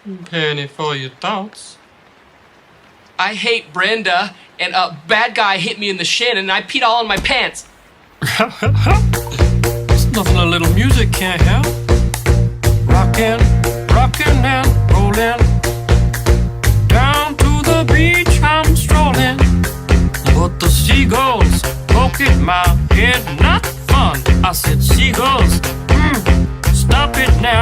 Penny for your thoughts. I hate Brenda, and a bad guy hit me in the shin, and I peed all in my pants. There's nothing a little music can't help. Rockin', rockin' and rollin'. Down to the beach I'm strolling. But the seagulls poke at my head, not fun. I said, seagulls, stop it now.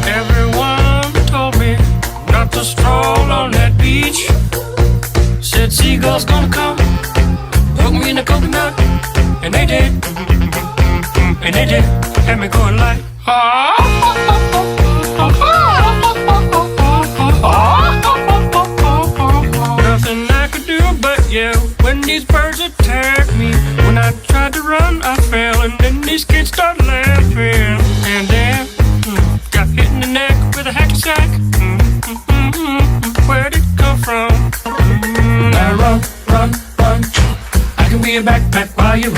Everyone told me not to stroll on that beach. Said seagulls gonna come, poke me in the coconut, and they did, and they did, had me going like, nothing I could do but yell when these birds attacked me. When I tried to run, I fell, and then these kids started laughing. And then got hit in the neck with a hacky sack. Where'd it come from? Now run, run, run. I can be a backpack while you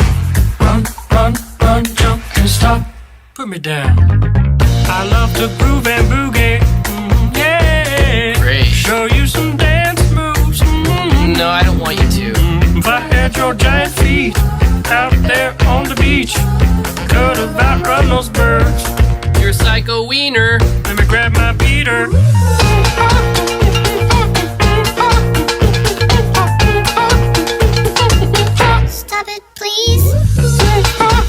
run, run, run, jump and stop. Put me down. I love to groove and boogie. Yeah. Great. Show you some dance moves. No, I don't want you to. If I had your giant feet out there on the beach, could have outrun those birds. You're a psycho wiener. Let me grab my beater. Stop it, please.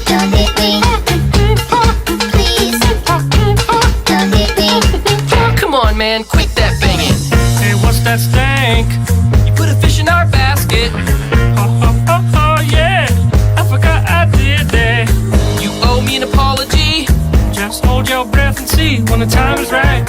Don't hit me. Please. Don't hit me. Come on, man, quit that banging. Hey, what's that stank? You put a fish in our basket. Oh, yeah. I forgot I did that. You owe me an apology. Just hold your breath and see when the time is right.